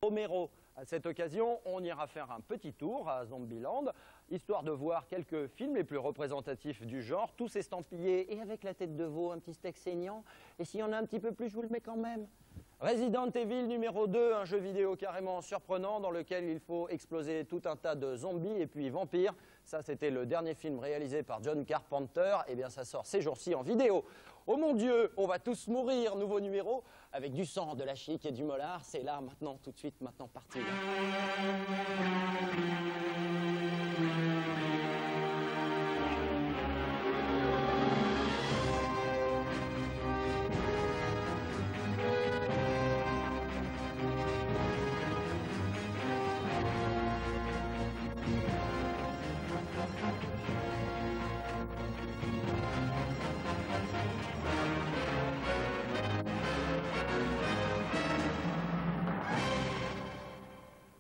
Romero. À cette occasion, on ira faire un petit tour à Zombieland, histoire de voir quelques films les plus représentatifs du genre, tous estampillés et avec la tête de veau, un petit steak saignant. Et s'il y en a un petit peu plus, je vous le mets quand même. Resident Evil numéro 2, un jeu vidéo carrément surprenant dans lequel il faut exploser tout un tas de zombies et puis vampires. Ça, c'était le dernier film réalisé par John Carpenter. Eh bien, ça sort ces jours-ci en vidéo. Oh mon Dieu, on va tous mourir, nouveau numéro, avec du sang, de la chic et du molar. C'est là, maintenant, tout de suite, maintenant, parti.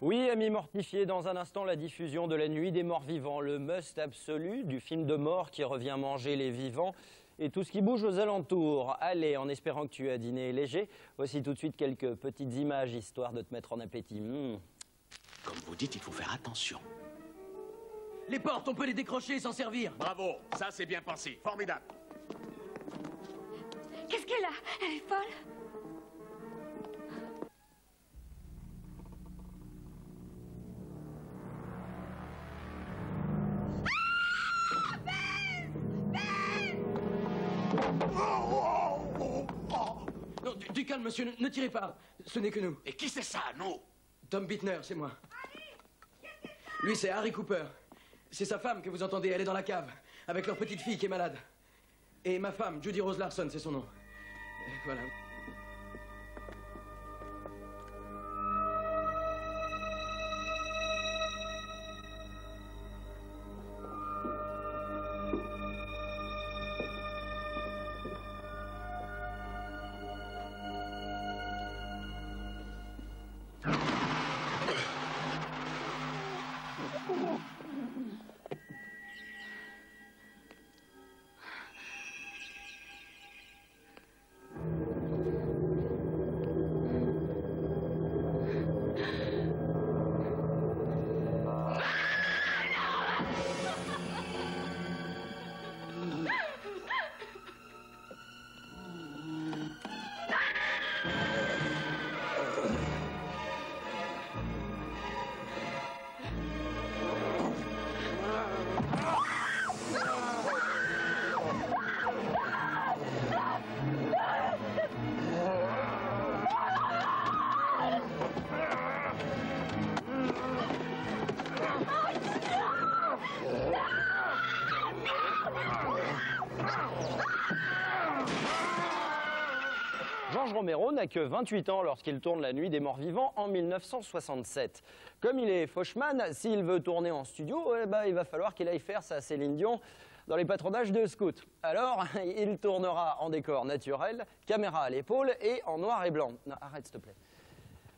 Oui, amis mortifiés, dans un instant, la diffusion de La Nuit des Morts Vivants, le must absolu du film de mort qui revient manger les vivants et tout ce qui bouge aux alentours. Allez, en espérant que tu as dîné léger, voici tout de suite quelques petites images, histoire de te mettre en appétit. Comme vous dites, il faut faire attention. Les portes, on peut les décrocher et s'en servir. Bravo, ça c'est bien pensé, formidable. Qu'est-ce qu'elle a? Elle est folle? Non, du calme, monsieur, ne tirez pas. Ce n'est que nous. Et qui c'est ça, nous? Tom Bittner, c'est moi. Lui, c'est Harry Cooper. C'est sa femme que vous entendez, elle est dans la cave, avec leur petite fille qui est malade. Et ma femme, Judy Rose Larson, c'est son nom. Voilà. George Romero n'a que 28 ans lorsqu'il tourne La Nuit des Morts Vivants en 1967. Comme il est Fauchman, s'il veut tourner en studio, il va falloir qu'il aille faire sa Céline Dion dans les patronages de scouts. Alors, il tournera en décor naturel, caméra à l'épaule et en noir et blanc. Non, arrête s'il te plaît.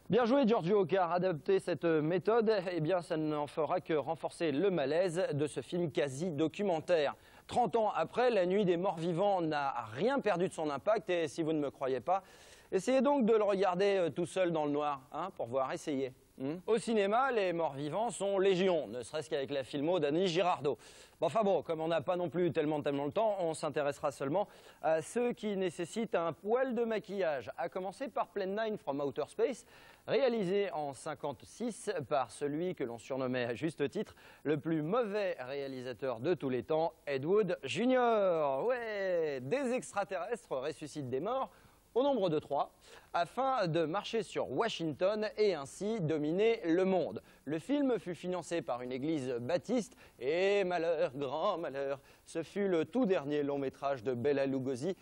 Bien joué Giorgio, car adopter cette méthode, eh bien, ça n'en fera que renforcer le malaise de ce film quasi documentaire. 30 ans après, La Nuit des Morts Vivants n'a rien perdu de son impact, et si vous ne me croyez pas, essayez donc de le regarder tout seul dans le noir, hein, pour voir, essayez. Au cinéma, les morts vivants sont légion, ne serait-ce qu'avec la filmo d'Annie Girardot. Bon, enfin bon, comme on n'a pas non plus tellement le temps, on s'intéressera seulement à ceux qui nécessitent un poil de maquillage, à commencer par Plan 9 from Outer Space, réalisé en 1956 par celui que l'on surnommait à juste titre le plus mauvais réalisateur de tous les temps, Ed Wood Jr. Ouais, des extraterrestres ressuscitent des morts, au nombre de 3, afin de marcher sur Washington et ainsi dominer le monde. Le film fut financé par une église baptiste et malheur, grand malheur, ce fut le tout dernier long métrage de Bela Lugosi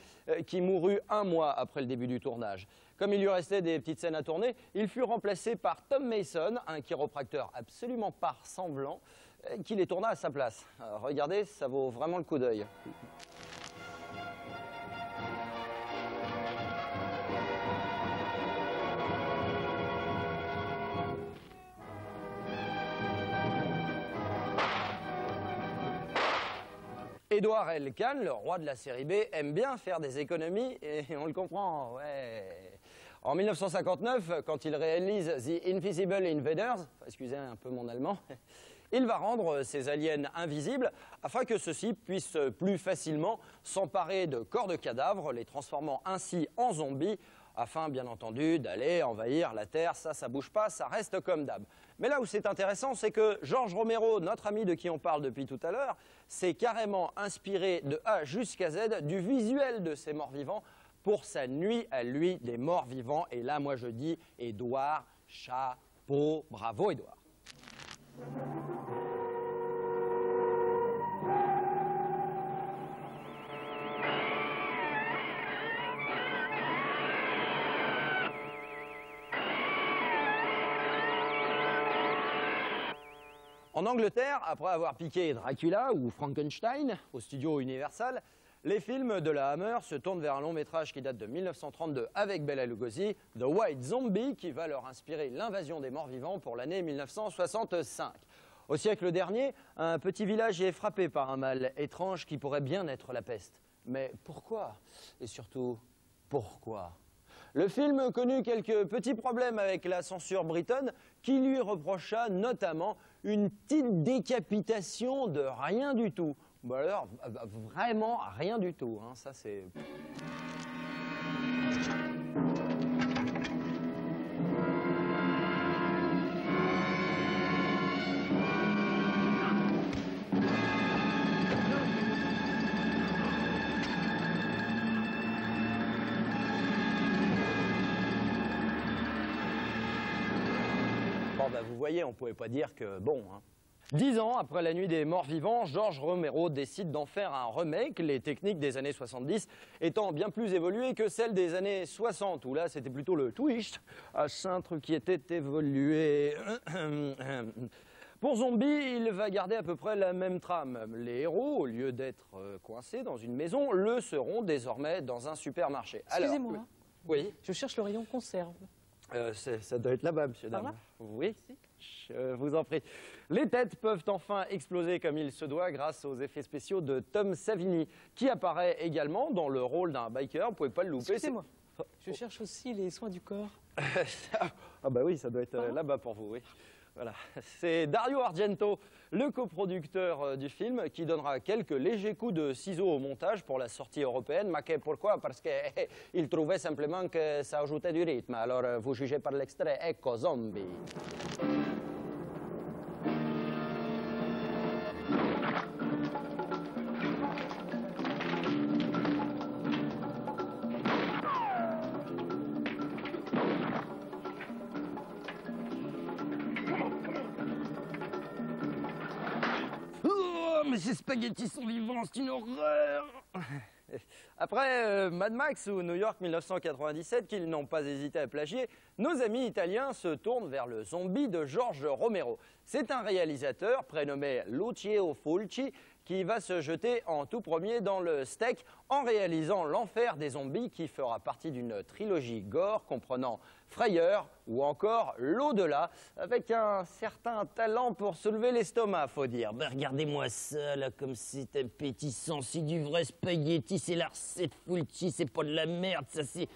qui mourut 1 mois après le début du tournage. Comme il lui restait des petites scènes à tourner, il fut remplacé par Tom Mason, un chiropracteur absolument pas ressemblant, qui les tourna à sa place. Alors, regardez, ça vaut vraiment le coup d'œil. Édouard L. Kahn, le roi de la série B, aime bien faire des économies et on le comprend, ouais. En 1959, quand il réalise The Invisible Invaders, excusez un peu mon allemand, il va rendre ces aliens invisibles afin que ceux-ci puissent plus facilement s'emparer de corps de cadavres, les transformant ainsi en zombies, afin bien entendu d'aller envahir la Terre. Ça bouge pas, ça reste comme d'hab. Mais là où c'est intéressant, c'est que George Romero, notre ami de qui on parle depuis tout à l'heure, s'est carrément inspiré de A jusqu'à Z du visuel de ces morts-vivants pour sa nuit à lui des morts-vivants. Et là, moi je dis, Édouard, chapeau, bravo Édouard. En Angleterre, après avoir piqué Dracula ou Frankenstein au studio Universal, les films de la Hammer se tournent vers un long métrage qui date de 1932 avec Bela Lugosi, The White Zombie, qui va leur inspirer l'invasion des morts-vivants pour l'année 1965. Au siècle dernier, un petit village est frappé par un mal étrange qui pourrait bien être la peste. Mais pourquoi? Et surtout, pourquoi? Le film connut quelques petits problèmes avec la censure bretonne qui lui reprocha notamment une petite décapitation de rien du tout. Bon alors, vraiment rien du tout, hein, ça c'est... Vous voyez, on ne pouvait pas dire que bon. Hein. 10 ans après la nuit des morts vivants, George Romero décide d'en faire un remake, les techniques des années 70 étant bien plus évoluées que celles des années 60, où là c'était plutôt le twist, un cintre qui était évolué. Pour Zombie, il va garder à peu près la même trame. Les héros, au lieu d'être coincés dans une maison, le seront désormais dans un supermarché. Excusez-moi. Oui. Je cherche le rayon conserve. Ça doit être là-bas, monsieur, dame. Oui, je vous en prie. Les têtes peuvent enfin exploser comme il se doit grâce aux effets spéciaux de Tom Savini, qui apparaît également dans le rôle d'un biker. Vous ne pouvez pas le louper. Excusez-moi. Je cherche aussi les soins du corps. Ah bah oui, ça doit être là-bas pour vous, oui. Voilà. C'est Dario Argento, le coproducteur du film, qui donnera quelques légers coups de ciseaux au montage pour la sortie européenne. Mais pourquoi? Parce qu'il trouvait simplement que ça ajoutait du rythme. Alors, vous jugez par l'extrait. Ecco, Zombie. Mais ces spaghettis sont vivants, c'est une horreur. Après Mad Max ou New York 1997, qu'ils n'ont pas hésité à plagier, nos amis italiens se tournent vers le Zombie de George Romero. C'est un réalisateur prénommé Lucio Fulci qui va se jeter en tout premier dans le steak en réalisant L'Enfer des zombies qui fera partie d'une trilogie gore comprenant Frayeur ou encore L'Au-delà avec un certain talent pour soulever l'estomac, faut dire. Ben, regardez-moi ça, là, comme c'est appétissant, c'est du vrai spaghetti, c'est la recette Fulci, c'est pas de la merde, ça c'est...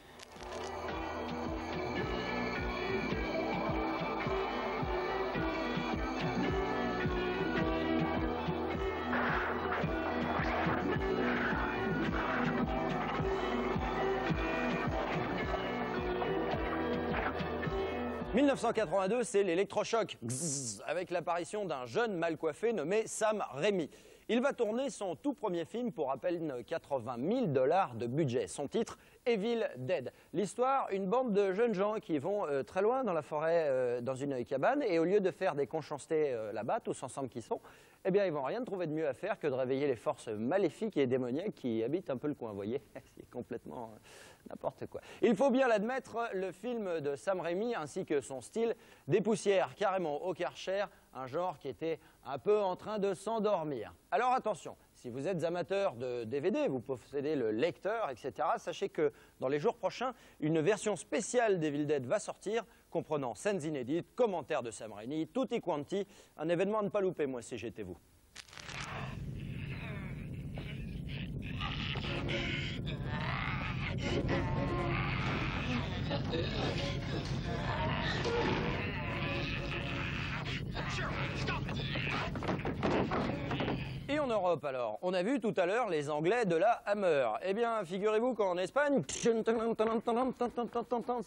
« 1982, c'est l'électrochoc, avec l'apparition d'un jeune mal coiffé nommé Sam Raimi. Il va tourner son tout premier film pour à peine 80 000 $ de budget. Son titre, Evil Dead. L'histoire, une bande de jeunes gens qui vont très loin dans la forêt, dans une cabane, et au lieu de faire des conchancetés là-bas, tous ensemble qui sont, eh bien, ils vont rien trouver de mieux à faire que de réveiller les forces maléfiques et démoniaques qui habitent un peu le coin, vous voyez. C'est complètement n'importe quoi. Il faut bien l'admettre, le film de Sam Raimi ainsi que son style dépoussière carrément au Karcher un genre qui était un peu en train de s'endormir. Alors attention, si vous êtes amateur de DVD, vous possédez le lecteur, etc., sachez que dans les jours prochains, une version spéciale d'Evil Dead va sortir, comprenant scènes inédites, commentaires de Sam Raimi, tutti quanti, un événement à ne pas louper, moi, si j'étais vous. Et en Europe alors, on a vu tout à l'heure les Anglais de la Hammer. Eh bien, figurez-vous qu'en Espagne, ça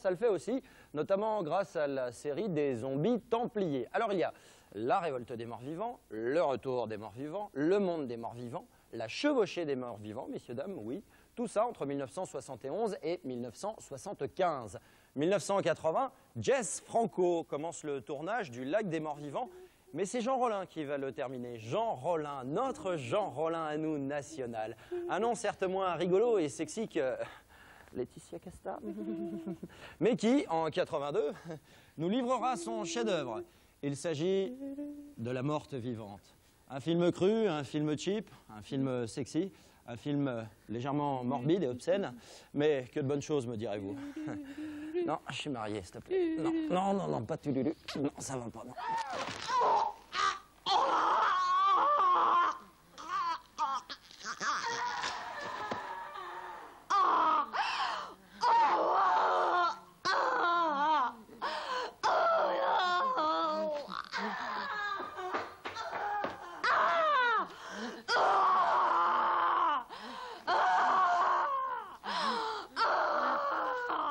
le fait aussi, notamment grâce à la série des zombies templiers. Alors il y a la révolte des morts-vivants, le retour des morts-vivants, le monde des morts-vivants, la chevauchée des morts-vivants, messieurs, dames, oui. Tout ça entre 1971 et 1975. 1980, Jess Franco commence le tournage du Lac des morts-vivants. Mais c'est Jean Rollin qui va le terminer. Jean Rollin, notre Jean Rollin à nous national. Un nom certes moins rigolo et sexy que Laetitia Casta, mais qui, en 82, nous livrera son chef-d'œuvre. Il s'agit de La Morte Vivante. Un film cru, un film cheap, un film sexy, un film légèrement morbide et obscène, mais que de bonnes choses, me direz-vous. Non, je suis marié, s'il te plaît. Non, non, non, non, pas Tululu. Non, ça va pas, non.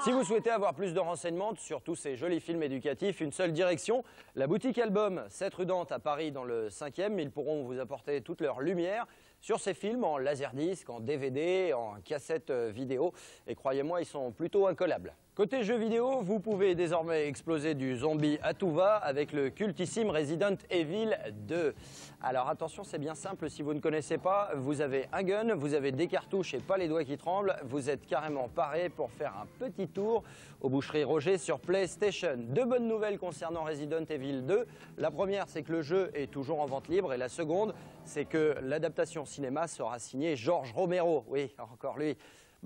Si vous souhaitez avoir plus de renseignements sur tous ces jolis films éducatifs, une seule direction, la boutique Album, 7 rue Dante à Paris dans le 5e. Ils pourront vous apporter toute leur lumière sur ces films en laserdisc, en DVD, en cassette vidéo. Et croyez-moi, ils sont plutôt incollables. Côté jeux vidéo, vous pouvez désormais exploser du zombie à tout va avec le cultissime Resident Evil 2. Alors attention, c'est bien simple, si vous ne connaissez pas, vous avez un gun, vous avez des cartouches et pas les doigts qui tremblent, vous êtes carrément paré pour faire un petit tour aux boucheries Roger sur PlayStation. Deux bonnes nouvelles concernant Resident Evil 2. La première, c'est que le jeu est toujours en vente libre, et la seconde, c'est que l'adaptation cinéma sera signée George Romero. Oui, encore lui.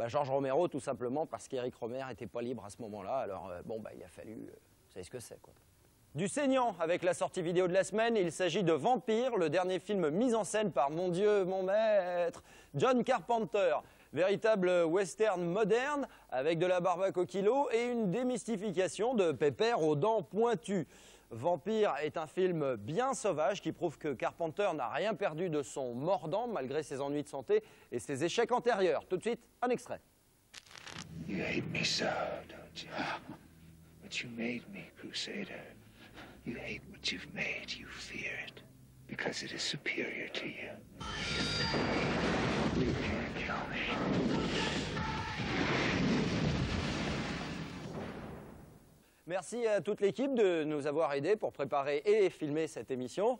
George Romero, tout simplement parce qu'Éric Romer n'était pas libre à ce moment-là. Alors, il a fallu... vous savez ce que c'est, quoi. Du saignant avec la sortie vidéo de la semaine, il s'agit de Vampire, le dernier film mis en scène par, mon Dieu, mon maître, John Carpenter. Véritable western moderne, avec de la barbaque au kilo et une démystification de pépère aux dents pointues. Vampire est un film bien sauvage qui prouve que Carpenter n'a rien perdu de son mordant malgré ses ennuis de santé et ses échecs antérieurs. Tout de suite, un extrait. You hate me so, don't you? But you made me, Crusader. You hate what you've made, you fear it, because it is superior to you. You can't kill me. Merci à toute l'équipe de nous avoir aidés pour préparer et filmer cette émission.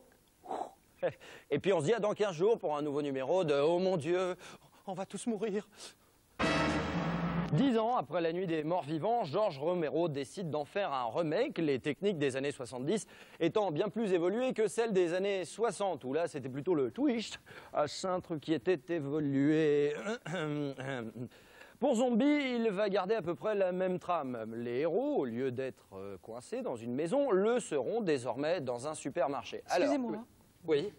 Et puis on se dit à dans 15 jours pour un nouveau numéro de « Oh mon Dieu, on va tous mourir ». 10 ans après la nuit des morts vivants, George Romero décide d'en faire un remake, les techniques des années 70 étant bien plus évoluées que celles des années 60, où là c'était plutôt le twist à cintre qui était évolué. Pour Zombie, il va garder à peu près la même trame. Les héros, au lieu d'être coincés dans une maison, le seront désormais dans un supermarché. Excusez-moi. Oui.